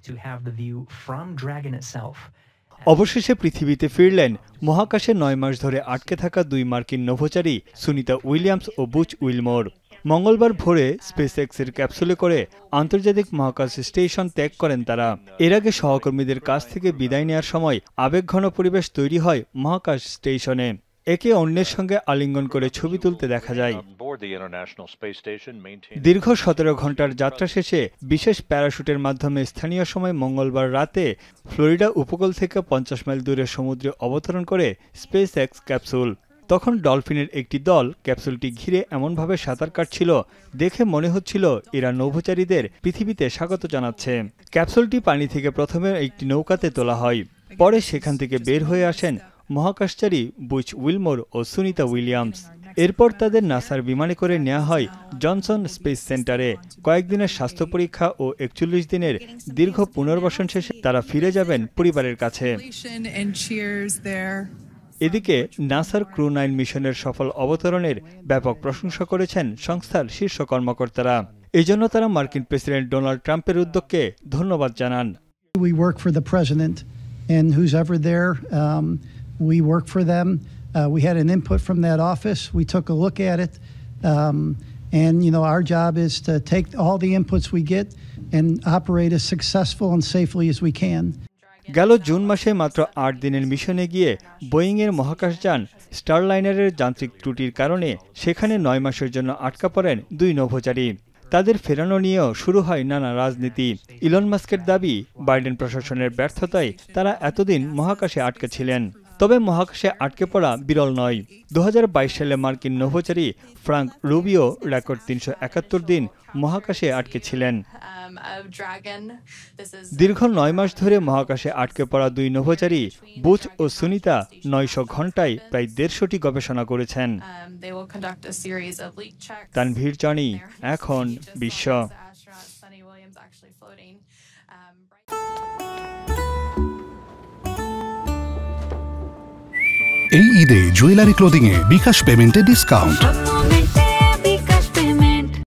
to have the view from Dragon itself. অবশেষে পৃথিবীতে ফিরলেন মহাকাশে 9 মাস ধরে আটকে থাকা দুই মার্কিন নভোচারী সুনিতা উইলিয়ামস ও বুচ উইলমোর। মঙ্গলবার ভোরে স্পেসএক্সের ক্যাপসুলে করে আন্তর্জাতিক মহাকাশ স্টেশন ত্যাগ করেন তারা। এর আগে সহকর্মীদের কাছ থেকে বিদায় নেওয়ার সময় আবেগঘন পরিবেশ তৈরি হয় মহাকাশ স্টেশনে। একে অন্যের সঙ্গে আলিঙ্গন করে ছবি তুলতে দেখা যায়। দীর্ঘ 17 ঘন্টার যাত্রা শেষে বিশেষ প্যারাশুটের মাধ্যমে স্থানীয় সময় মঙ্গলবার রাতে ফ্লোরিডা উপকূল থেকে 50 মাইল দূরে সমুদ্রে অবতরণ করে স্পেসএক্স ক্যাপসুল। তখন ডলফিনের একটি দল ক্যাপসুলটি ঘিরে এমনভাবে সাঁতার কাটছিল, দেখে মনে হচ্ছিল এরা নভোচারীদের পৃথিবীতে স্বাগত জানাচ্ছে। ক্যাপসুলটি পানি থেকে প্রথমে একটি নৌকাতে তোলা হয়, পরে সেখান থেকে বের হয়ে আসেন মহাকাশচারী বুচ উইলমোর ও সুনিতা উইলিয়ামস। এরপর তাদের নাসার বিমানে করে নেওয়া হয় জনসন স্পেস সেন্টারে। কয়েকদিনের স্বাস্থ্য পরীক্ষা ও 41 দিনের দীর্ঘ পুনর্বাসন শেষে তারা ফিরে যাবেন পরিবারের কাছে। এদিকে নাসার ক্রু 9 মিশনের সফল অবতরণের ব্যাপক প্রশংসা করেছেন সংস্থার শীর্ষ কর্মকর্তারা। এজন্য তারা মার্কিন প্রেসিডেন্ট ডোনাল্ড ট্রাম্পের উদ্যোগকে ধন্যবাদ জানান। We work for the president and who's ever there. We work for them. We had an input from that office. We took a look at it. And, our job is to take all the inputs we get and operate as successful and safely as we can. গেল June মাসে মাত্র 8 দিনের মিশনে গিয়ে বোয়িংয়ের মহাকাশযান স্টারলাইনারের যান্ত্রিক ত্রুটির কারণে সেখানে 9 মাসের জন্য আটকা পড়েন দুই নভোচারী। তাদের ফেরানো নিয়েও শুরু হয় নানা রাজনীতি। ইলন মাস্কের দাবি, বাইডেন প্রশাসনের ব্যর্থতায় তারা এতদিন মহাকাশে আটকে ছিলেন। তবে মহাকাশে আটকে পড়া বিরল নয়। 2022 সালে মার্কিন নভোচারী ফ্রাঙ্ক রুবিও রেকর্ড 371 দিন মহাকাশে আটকে ছিলেন। দীর্ঘ 9 মাস ধরে মহাকাশে আটকে পড়া দুই নভোচারী বুচ ও সুনিতা 900 ঘন্টায় প্রায় 150টি গবেষণা করেছেন। তানভীর জানি, এখন বিশ্ব। এই ঈদে জুয়েলারি ক্লোদিং এ বিকাশ পেমেন্টে ডিসকাউন্ট।